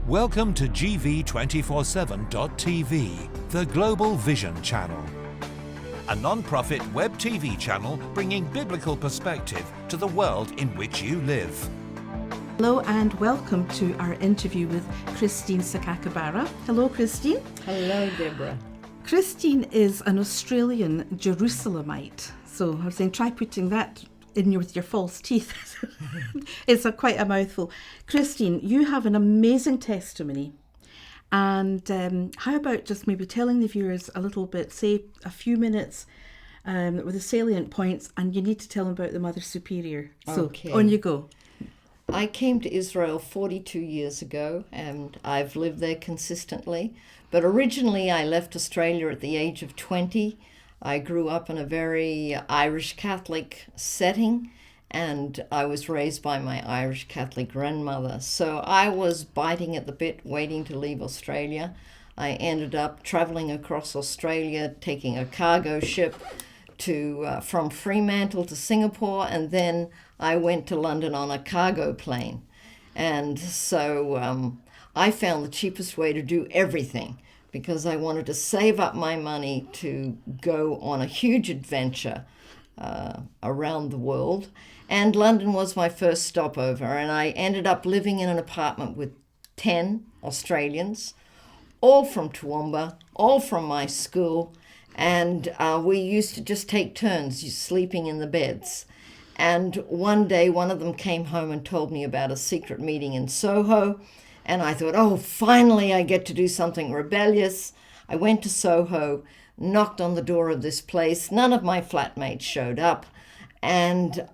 Welcome to GV247.tv, the Global Vision Channel, a non-profit web TV channel bringing biblical perspective to the world in which you live. Hello and welcome to our interview with Christine Sakakibara. Hello, Christine. Hello, Deborah. Christine is an Australian Jerusalemite. So I was saying, try putting that in with your false teeth. It's quite a mouthful. Christine, you have an amazing testimony. And how about just maybe telling the viewers a little bit, say a few minutes with the salient points, and you need to tell them about the Mother Superior. So Okay. on you go. I came to Israel 42 years ago, and I've lived there consistently. But originally I left Australia at the age of 20. I grew up in a very Irish Catholic setting, and I was raised by my Irish Catholic grandmother. So I was biting at the bit, waiting to leave Australia. I ended up traveling across Australia, taking a cargo ship from Fremantle to Singapore, and then I went to London on a cargo plane. And so I found the cheapest way to do everything, because I wanted to save up my money to go on a huge adventure around the world. And London was my first stopover, and I ended up living in an apartment with 10 Australians, all from Toowoomba, all from my school, and we used to just take turns sleeping in the beds. And one day, one of them came home and told me about a secret meeting in Soho. And I thought, oh, finally I get to do something rebellious. I went to Soho, knocked on the door of this place. None of my flatmates showed up, and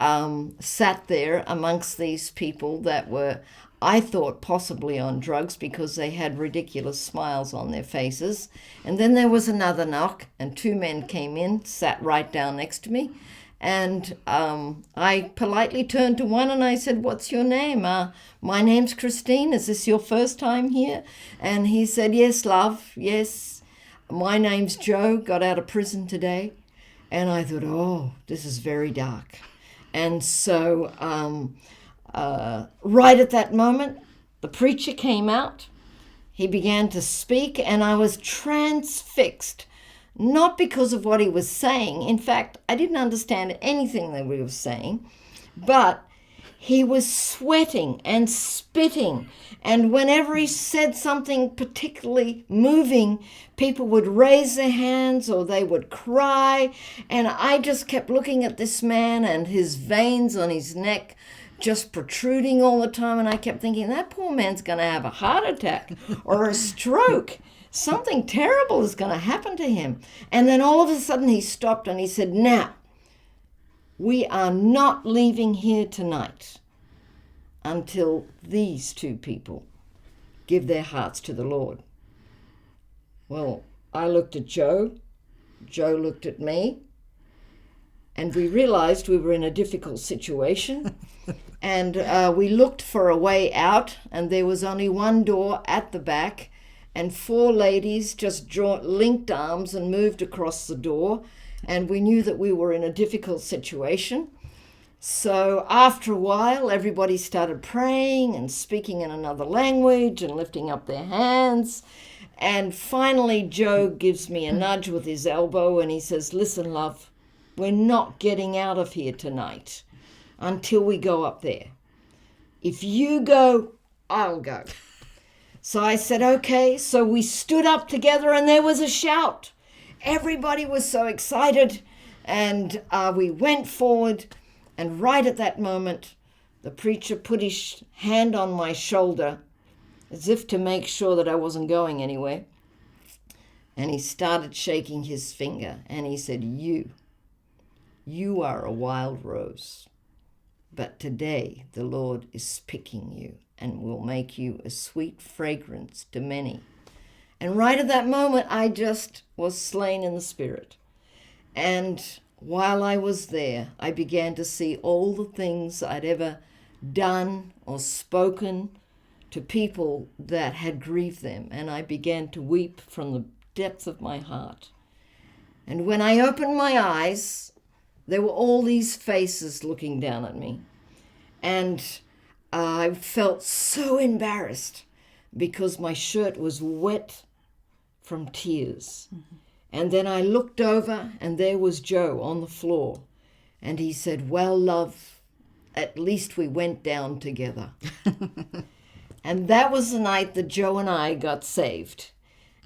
sat there amongst these people that were, I thought, possibly on drugs, because they had ridiculous smiles on their faces. And then there was another knock, and two men came in, sat right down next to me. And I politely turned to one and I said, "What's your name?" "My name's Christine. Is this your first time here?" And he said, "Yes, love, yes. My name's Joe, got out of prison today." And I thought, oh, this is very dark. And so right at that moment, the preacher came out. He began to speak, and I was transfixed. Not because of what he was saying. In fact, I didn't understand anything that he was saying, but he was sweating and spitting. And whenever he said something particularly moving, people would raise their hands or they would cry. And I just kept looking at this man and his veins on his neck just protruding all the time. And I kept thinking, that poor man's going to have a heart attack or a stroke. Something terrible is going to happen to him. And then all of a sudden he stopped and he said, "Now, we are not leaving here tonight until these two people give their hearts to the Lord." Well, I looked at Joe. Joe looked at me. And we realized we were in a difficult situation. And we looked for a way out, and there was only one door at the back. And four ladies just linked arms and moved across the door. And we knew that we were in a difficult situation. So after a while, everybody started praying and speaking in another language and lifting up their hands. And finally, Joe gives me a nudge with his elbow and he says, "Listen, love, we're not getting out of here tonight until we go up there. If you go, I'll go." So I said, okay. So we stood up together and there was a shout. Everybody was so excited, and we went forward. And right at that moment, the preacher put his hand on my shoulder as if to make sure that I wasn't going anywhere. And he started shaking his finger and he said, you are a wild rose, but today the Lord is picking you and will make you a sweet fragrance to many. And right at that moment, I just was slain in the spirit. And while I was there, I began to see all the things I'd ever done or spoken to people that had grieved them. And I began to weep from the depth of my heart. And when I opened my eyes, there were all these faces looking down at me. And I felt so embarrassed because my shirt was wet from tears. And then I looked over and there was Joe on the floor. And he said, well, love, at least we went down together. And that was the night that Joe and I got saved.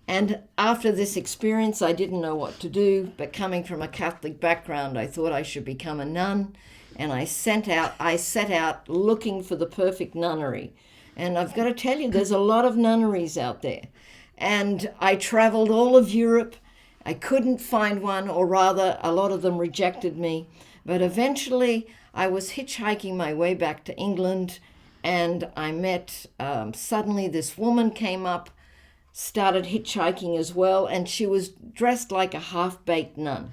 And after this experience, I didn't know what to do, but coming from a Catholic background, I thought I should become a nun. And I set out looking for the perfect nunnery. And I've got to tell you, there's a lot of nunneries out there. And I traveled all of Europe. I couldn't find one, or rather, a lot of them rejected me. But eventually, I was hitchhiking my way back to England, and I met, suddenly this woman came up, started hitchhiking as well, and she was dressed like a half-baked nun.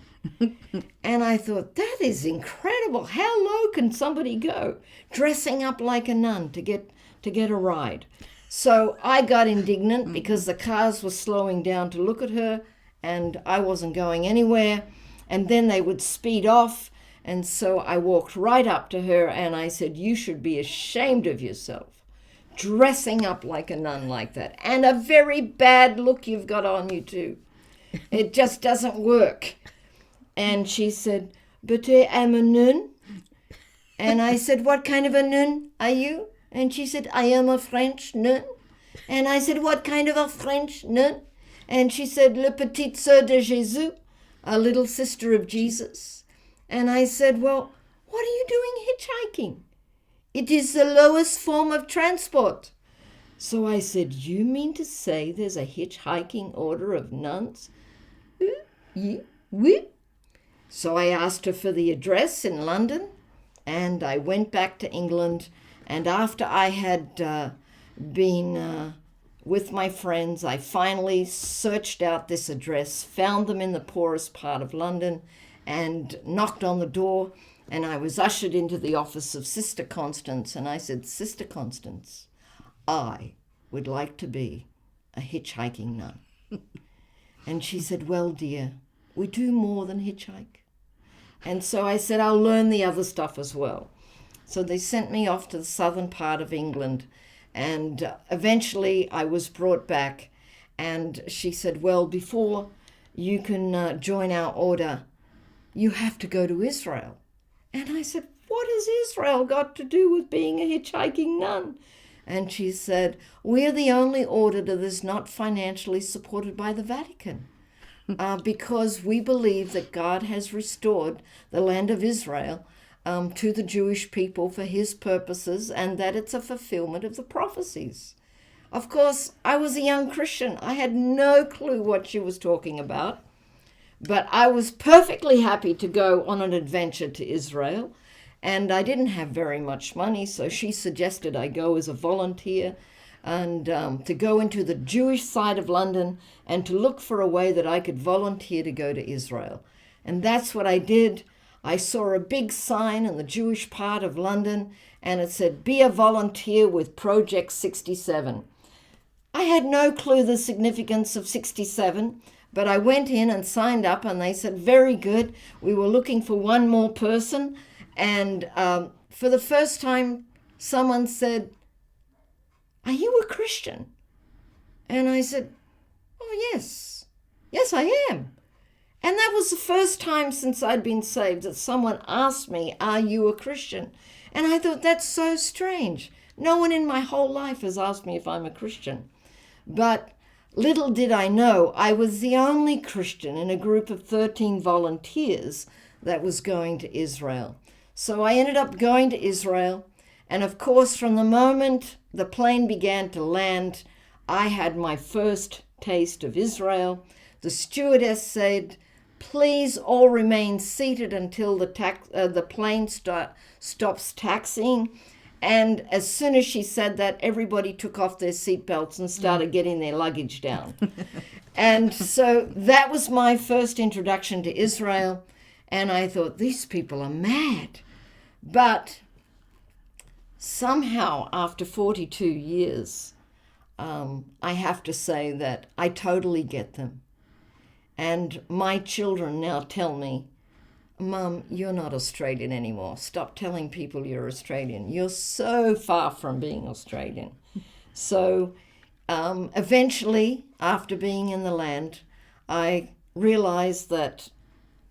And I thought, that is incredible. How low can somebody go, dressing up like a nun to get a ride? So I got indignant because the cars were slowing down to look at her, and I wasn't going anywhere. And then they would speed off. And so I walked right up to her and I said, you should be ashamed of yourself, dressing up like a nun like that. And a very bad look you've got on you too. It just doesn't work. And she said, but I am a nun. And I said, what kind of a nun are you? And she said, I am a French nun. And I said, what kind of a French nun? And she said, Le petite sœur de Jésus, a little sister of Jesus. And I said, well, what are you doing hitchhiking? It is the lowest form of transport. So I said, you mean to say there's a hitchhiking order of nuns? Oui. So I asked her for the address in London, and I went back to England. And after I had been with my friends, I finally searched out this address, found them in the poorest part of London, and knocked on the door, and I was ushered into the office of Sister Constance, and I said, Sister Constance, I would like to be a hitchhiking nun. And she said, well, dear, we do more than hitchhike. And so I said, I'll learn the other stuff as well. So they sent me off to the southern part of England, and eventually I was brought back, and she said, well, before you can join our order, you have to go to Israel. And I said, what has Israel got to do with being a hitchhiking nun? And she said, we're the only order that is not financially supported by the Vatican, because we believe that God has restored the land of Israel to the Jewish people for his purposes, and that it's a fulfillment of the prophecies. Of course, I was a young Christian. I had no clue what she was talking about. But I was perfectly happy to go on an adventure to Israel, and I didn't have very much money, so she suggested I go as a volunteer and to go into the Jewish side of London and to look for a way that I could volunteer to go to Israel. And that's what I did. I saw a big sign in the Jewish part of London, and it said, be a volunteer with Project 67. I had no clue the significance of 67, but I went in and signed up, and they said, very good. We were looking for one more person. And for the first time, someone said, are you a Christian? And I said, oh, yes. Yes, I am. And that was the first time since I'd been saved that someone asked me, are you a Christian? And I thought, that's so strange. No one in my whole life has asked me if I'm a Christian. But little did I know, I was the only Christian in a group of 13 volunteers that was going to Israel. So I ended up going to Israel. And of course, from the moment the plane began to land, I had my first taste of Israel. The stewardess said, please all remain seated until the plane stops taxiing. And as soon as she said that, everybody took off their seatbelts and started getting their luggage down. And so that was my first introduction to Israel. And I thought, these people are mad. But somehow, after 42 years, I have to say that I totally get them. And my children now tell me, Mum, you're not Australian anymore. Stop telling people you're Australian. You're so far from being Australian. So Eventually, after being in the land, I realized that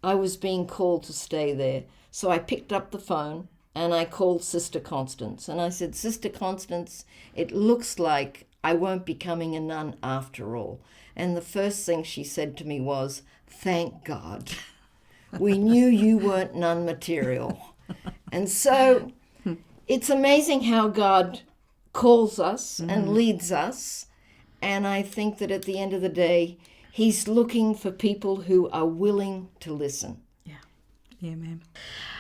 I was being called to stay there. So I picked up the phone and I called Sister Constance. And I said, Sister Constance, it looks like I won't be becoming a nun after all. And the first thing she said to me was, thank God. We knew you weren't nun material. And so it's amazing how God calls us and leads us. And I think that at the end of the day, He's looking for people who are willing to listen. Yeah. Amen.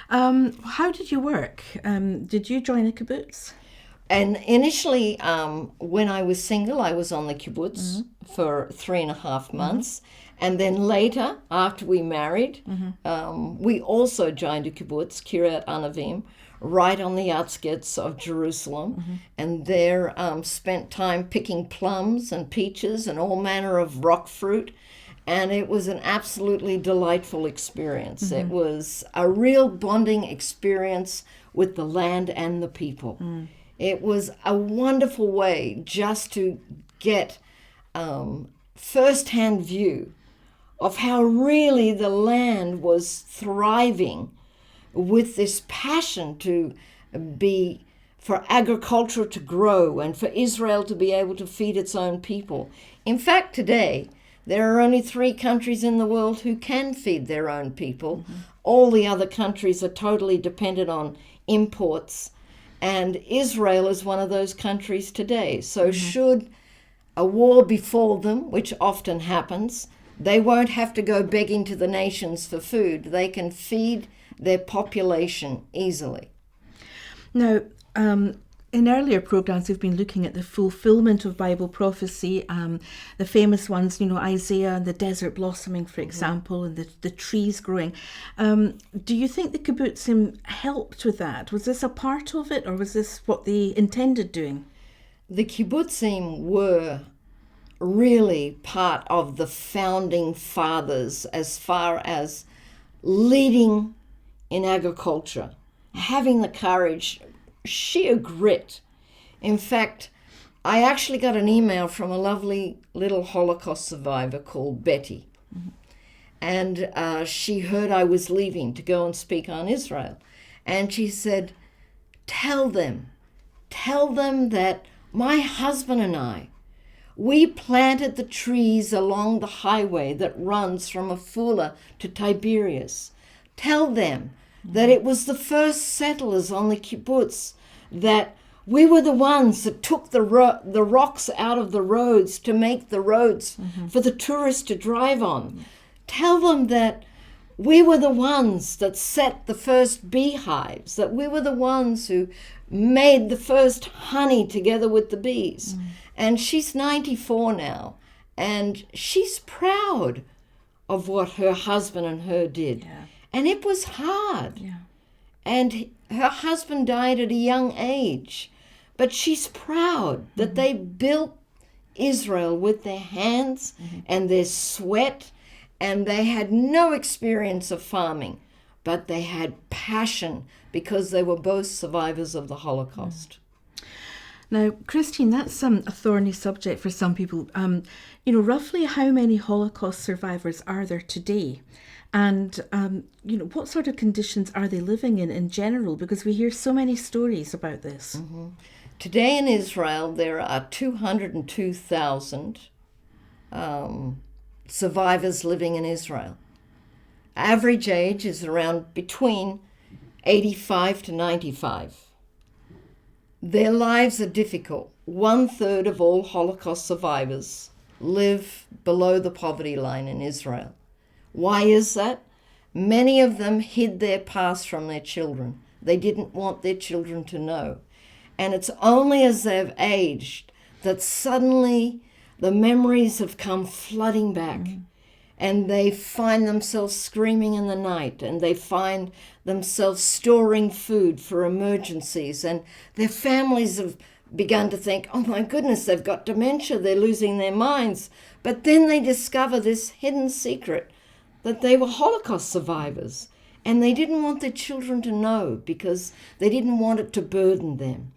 How did you work? Did you join a kibbutz? And initially, when I was single, I was on the kibbutz for 3.5 months. And then later, after we married, we also joined a kibbutz, Kiryat Anavim, right on the outskirts of Jerusalem. And there spent time picking plums and peaches and all manner of rock fruit. And it was an absolutely delightful experience. It was a real bonding experience with the land and the people. It was a wonderful way just to get first-hand view of how really the land was thriving with this passion to be, for agriculture to grow and for Israel to be able to feed its own people. In fact, today, there are only 3 countries in the world who can feed their own people. All the other countries are totally dependent on imports. And Israel is one of those countries today. So should a war befall them, which often happens, they won't have to go begging to the nations for food. They can feed their population easily. Now, in earlier programs, we've been looking at the fulfillment of Bible prophecy, the famous ones, Isaiah and the desert blossoming, for example, and the trees growing. Do you think the kibbutzim helped with that? Was this a part of it, or was this what they intended doing? The kibbutzim were really part of the founding fathers as far as leading in agriculture, having the courage, sheer grit. In fact, I actually got an email from a lovely little Holocaust survivor called Betty. And she heard I was leaving to go and speak on Israel. And she said, tell them that my husband and I, we planted the trees along the highway that runs from Afula to Tiberias. Tell them that it was the first settlers on the kibbutz, that we were the ones that took the rocks out of the roads to make the roads for the tourists to drive on. Tell them that we were the ones that set the first beehives, that we were the ones who made the first honey together with the bees. And she's 94 now, and she's proud of what her husband and her did. Yeah. And it was hard. Yeah. And her husband died at a young age. But she's proud that they built Israel with their hands and their sweat, and they had no experience of farming, but they had passion because they were both survivors of the Holocaust. Now, Christine, that's a thorny subject for some people. Roughly how many Holocaust survivors are there today? And, what sort of conditions are they living in general? Because we hear so many stories about this. Today in Israel, there are 202,000 survivors living in Israel. Average age is around between 85 to 95. Their lives are difficult. 1/3 of all Holocaust survivors live below the poverty line in Israel. Why is that? Many of them hid their past from their children. They didn't want their children to know. And it's only as they've aged that suddenly the memories have come flooding back. And they find themselves screaming in the night, and they find themselves storing food for emergencies. And their families have begun to think, oh my goodness, they've got dementia, they're losing their minds. But then they discover this hidden secret that they were Holocaust survivors. And they didn't want their children to know because they didn't want it to burden them.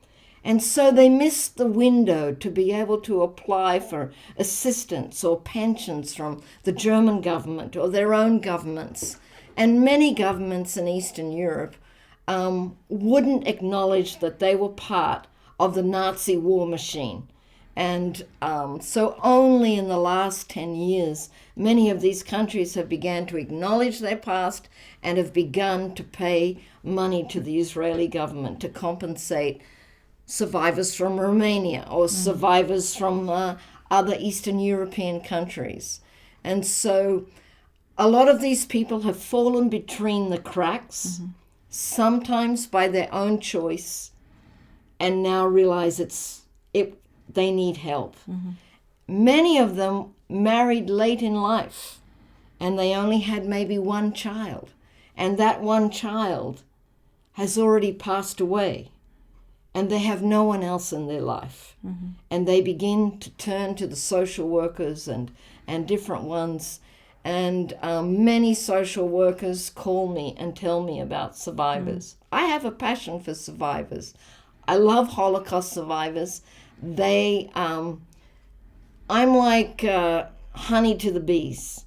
And so they missed the window to be able to apply for assistance or pensions from the German government or their own governments. And many governments in Eastern Europe wouldn't acknowledge that they were part of the Nazi war machine. And so only in the last 10 years, many of these countries have begun to acknowledge their past and have begun to pay money to the Israeli government to compensate survivors from Romania or survivors from other Eastern European countries. And so a lot of these people have fallen between the cracks, sometimes by their own choice, and now realize they need help. Many of them married late in life, and they only had maybe one child, and that one child has already passed away, and they have no one else in their life. And they begin to turn to the social workers and different ones. And many social workers call me and tell me about survivors. I have a passion for survivors. I love Holocaust survivors. I'm like honey to the bees.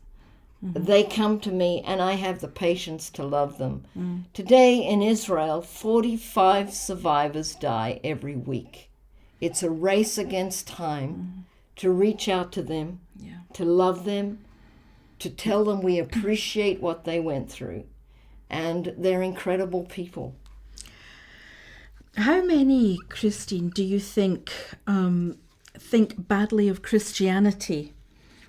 They come to me and I have the patience to love them. Today in Israel, 45 survivors die every week. It's a race against time to reach out to them, to love them, to tell them we appreciate what they went through. And they're incredible people. How many, Christine, do you think badly of Christianity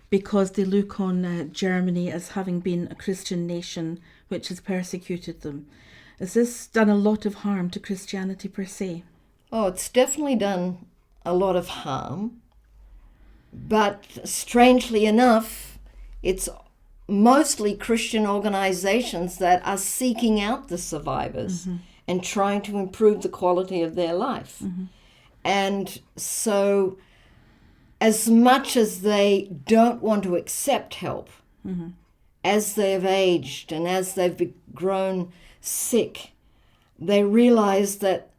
because they look on Germany as having been a Christian nation which has persecuted them? Has this done a lot of harm to Christianity per se? Oh, it's definitely done a lot of harm. But strangely enough, it's mostly Christian organizations that are seeking out the survivors and trying to improve the quality of their life. And so as much as they don't want to accept help, as they've aged and as they've grown sick, they realize that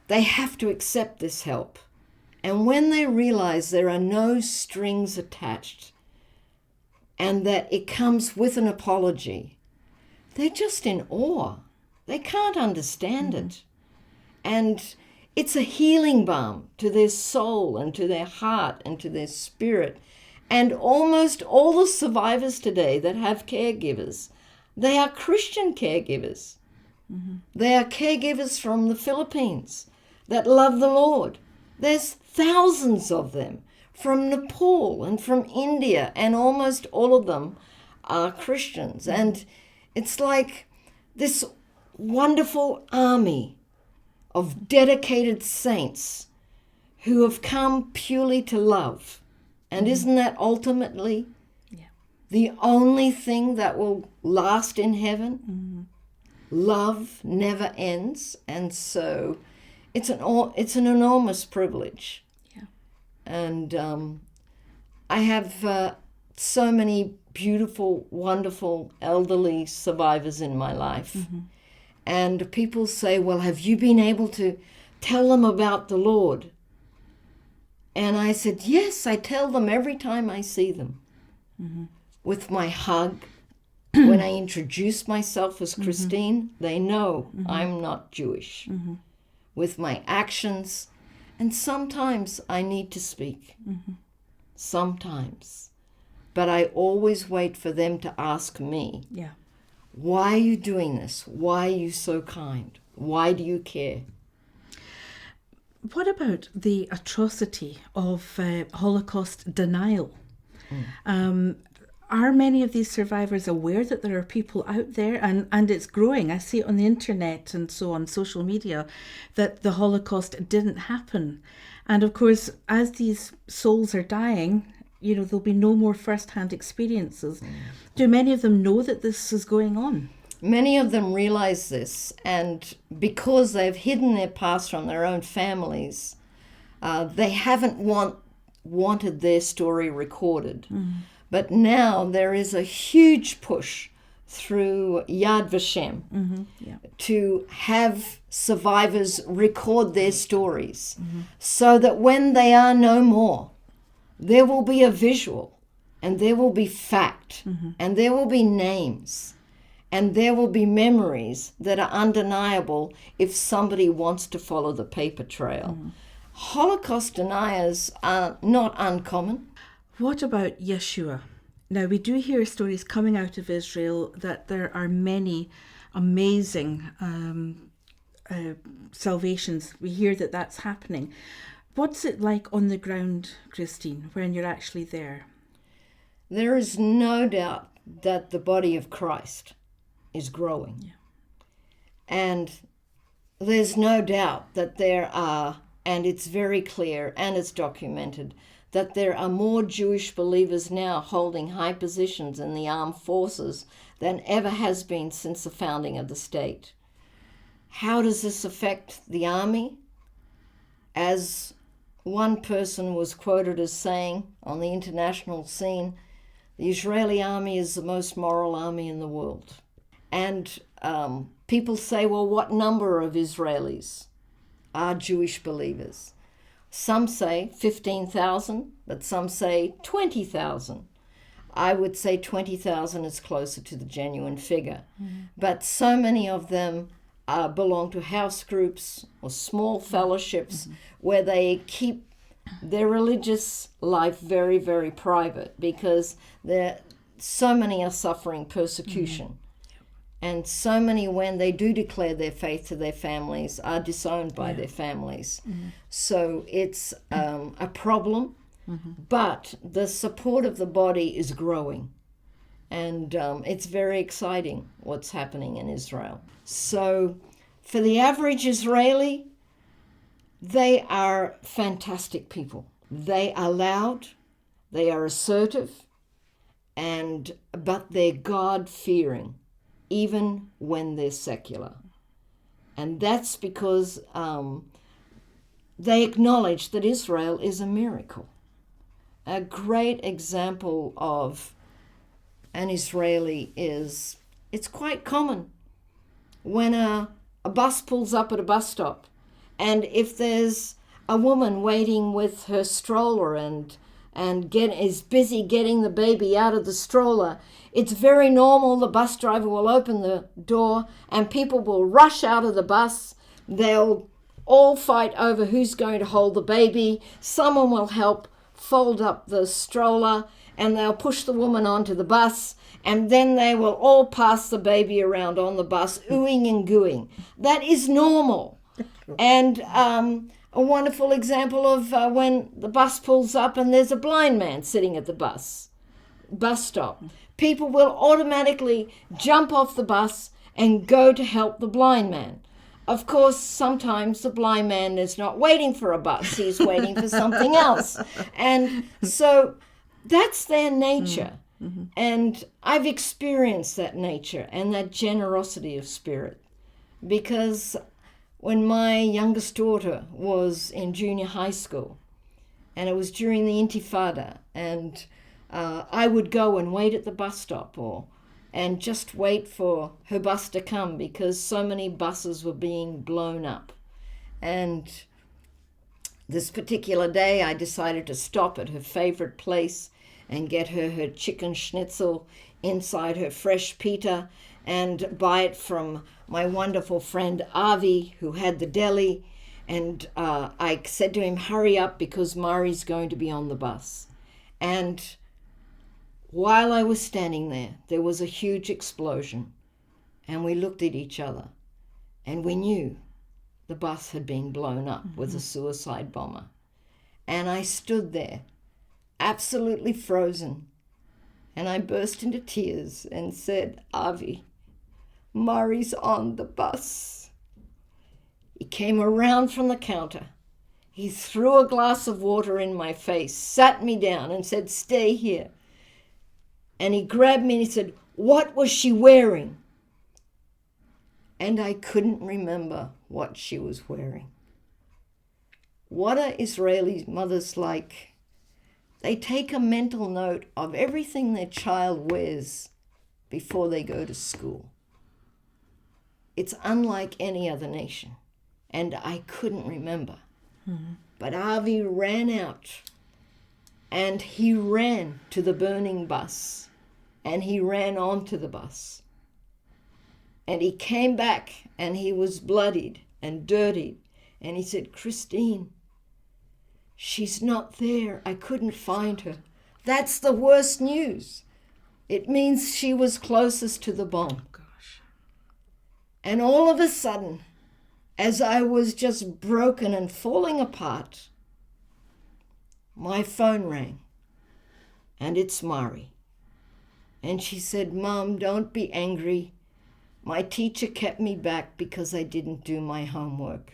they have to accept this help. And when they realize there are no strings attached and that it comes with an apology, they're just in awe. They can't understand it. And it's a healing balm to their soul and to their heart and to their spirit. And almost all the survivors today that have caregivers, they are Christian caregivers. They are caregivers from the Philippines that love the Lord. There's thousands of them from Nepal and from India, and almost all of them are Christians. And it's like this wonderful army of dedicated saints who have come purely to love. And isn't that ultimately the only thing that will last in heaven? Love never ends. And so it's an enormous privilege. And I have so many beautiful, wonderful, elderly survivors in my life. And people say, well, have you been able to tell them about the Lord? And I said, yes, I tell them every time I see them. With my hug, when I introduce myself as Christine, they know I'm not Jewish. With my actions, and sometimes I need to speak. Sometimes. But I always wait for them to ask me, why are you doing this? Why are you so kind? Why do you care? What about the atrocity of Holocaust denial? Are many of these survivors aware that there are people out there, and it's growing? I see it on the internet and so on, social media, that the Holocaust didn't happen. And of course, as these souls are dying, there'll be no more first-hand experiences. Do many of them know that this is going on? Many of them realize this, and because they've hidden their past from their own families, they haven't wanted their story recorded. But now there is a huge push through Yad Vashem to have survivors record their stories so that when they are no more, there will be a visual and there will be fact and there will be names and there will be memories that are undeniable if somebody wants to follow the paper trail. Holocaust deniers are not uncommon. What about Yeshua? Now, we do hear stories coming out of Israel that there are many amazing salvations. We hear that that's happening. What's it like on the ground, Christine, when you're actually there? There is no doubt that the body of Christ is growing. Yeah. And there's no doubt that there are, and it's very clear and it's documented, that there are more Jewish believers now holding high positions in the armed forces than ever has been since the founding of the state. How does this affect the army? As one person was quoted as saying on the international scene, the Israeli army is the most moral army in the world. And people say, well, what number of Israelis are Jewish believers? Some say 15,000, but some say 20,000. I would say 20,000 is closer to the genuine figure. But so many of them belong to house groups or small fellowships where they keep their religious life very, very private because so many are suffering persecution. And so many, when they do declare their faith to their families, are disowned by their families. So it's a problem, but the support of the body is growing. And it's very exciting what's happening in Israel. So for the average Israeli, they are fantastic people. They are loud, they are assertive, but they're God-fearing, even when they're secular. And that's because they acknowledge that Israel is a miracle. A great example of an Israeli is, it's quite common when a bus pulls up at a bus stop, and if there's a woman waiting with her stroller and is busy getting the baby out of the stroller, it's very normal. The bus driver will open the door and people will rush out of the bus. They'll all fight over who's going to hold the baby. Someone will help fold up the stroller and they'll push the woman onto the bus, and then they will all pass the baby around on the bus, oohing and gooing. That is normal. And a wonderful example of when the bus pulls up and there's a blind man sitting at the bus stop. People will automatically jump off the bus and go to help the blind man. Of course, sometimes the blind man is not waiting for a bus. He's waiting for something else. And so that's their nature. And I've experienced that nature and that generosity of spirit, because when my youngest daughter was in junior high school, and it was during the Intifada, and I would go and wait at the bus stop and just wait for her bus to come because so many buses were being blown up. And this particular day, I decided to stop at her favorite place and get her chicken schnitzel inside her fresh pita and buy it from my wonderful friend Avi, who had the deli. And I said to him, hurry up because Mari's going to be on the bus. And while I was standing there was a huge explosion. And we looked at each other and we knew the bus had been blown up with a suicide bomber. And I stood there, absolutely frozen. And I burst into tears and said, Avi, Mari's on the bus. He came around from the counter. He threw a glass of water in my face, sat me down and said, stay here. And he grabbed me and he said, what was she wearing? And I couldn't remember what she was wearing. What are Israeli mothers like? They take a mental note of everything their child wears before they go to school. It's unlike any other nation. And I couldn't remember. But Avi ran out, and he ran to the burning bus, and he ran onto the bus. And he came back, and he was bloodied and dirtied. And he said, "Christine, she's not there. I couldn't find her." That's the worst news. It means she was closest to the bomb. Gosh. And all of a sudden, as I was just broken and falling apart, my phone rang. And it's Mari. And she said, "Mom, don't be angry. My teacher kept me back because I didn't do my homework."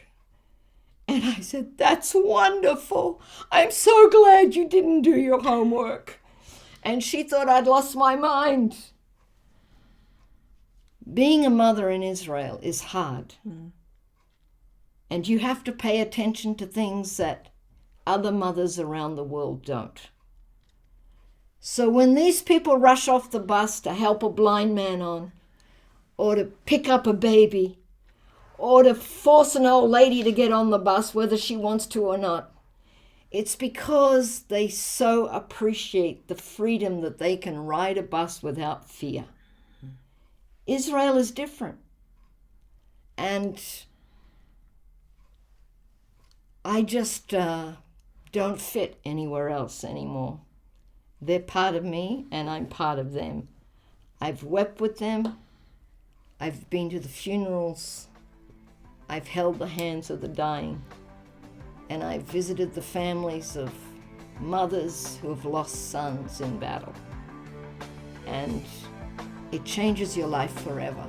And I said, "That's wonderful. I'm so glad you didn't do your homework." And she thought I'd lost my mind. Being a mother in Israel is hard. And you have to pay attention to things that other mothers around the world don't. So when these people rush off the bus to help a blind man on, or to pick up a baby, or to force an old lady to get on the bus whether she wants to or not, it's because they so appreciate the freedom that they can ride a bus without fear. Israel is different. And I just don't fit anywhere else anymore. They're part of me, and I'm part of them. I've wept with them. I've been to the funerals. I've held the hands of the dying. And I've visited the families of mothers who have lost sons in battle. And it changes your life forever.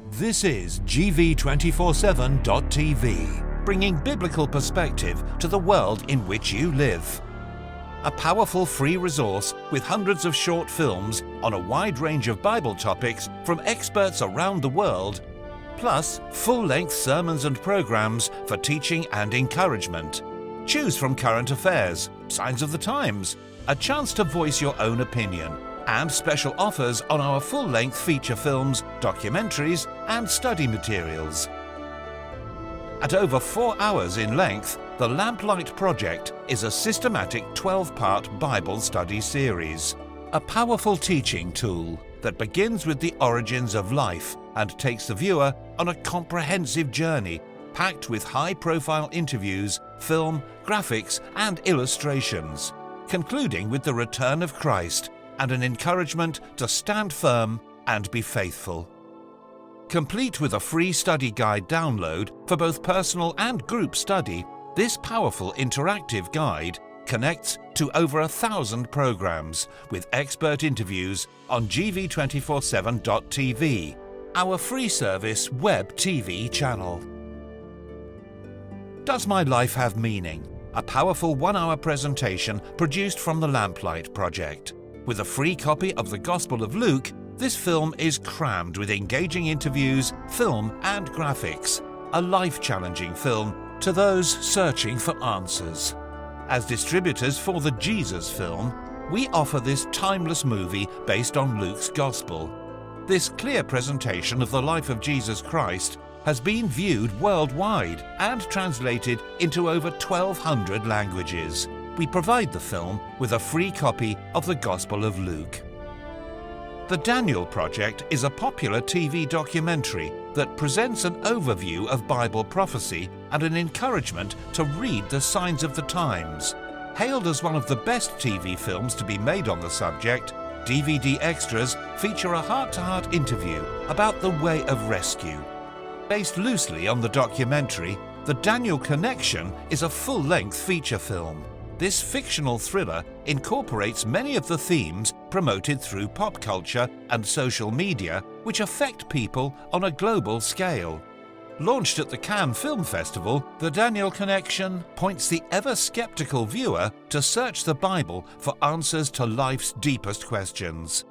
This is GV247.tv, bringing biblical perspective to the world in which you live. A powerful free resource with hundreds of short films on a wide range of Bible topics from experts around the world, plus full-length sermons and programs for teaching and encouragement. Choose from current affairs, signs of the times, a chance to voice your own opinion, and special offers on our full-length feature films, documentaries, and study materials. At over 4 hours in length, the Lamplight Project is a systematic 12-part Bible study series, a powerful teaching tool that begins with the origins of life and takes the viewer on a comprehensive journey packed with high-profile interviews, film, graphics, and illustrations, concluding with the return of Christ and an encouragement to stand firm and be faithful. Complete with a free study guide download for both personal and group study, this powerful interactive guide connects to over 1,000 programs with expert interviews on GV247.tv, our free service web TV channel. Does My Life Have Meaning? A powerful 1-hour presentation produced from the Lamplight Project. With a free copy of the Gospel of Luke, this film is crammed with engaging interviews, film and graphics, a life-challenging film to those searching for answers. As distributors for the Jesus film, we offer this timeless movie based on Luke's Gospel. This clear presentation of the life of Jesus Christ has been viewed worldwide and translated into over 1,200 languages. We provide the film with a free copy of the Gospel of Luke. The Daniel Project is a popular TV documentary that presents an overview of Bible prophecy and an encouragement to read the signs of the times. Hailed as one of the best TV films to be made on the subject, DVD extras feature a heart-to-heart interview about the way of rescue. Based loosely on the documentary, The Daniel Connection is a full-length feature film. This fictional thriller incorporates many of the themes promoted through pop culture and social media which affect people on a global scale. Launched at the Cannes Film Festival, The Daniel Connection points the ever-skeptical viewer to search the Bible for answers to life's deepest questions.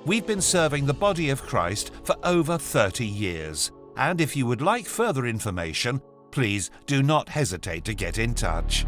We've been serving the body of Christ for over 30 years, and if you would like further information, please do not hesitate to get in touch.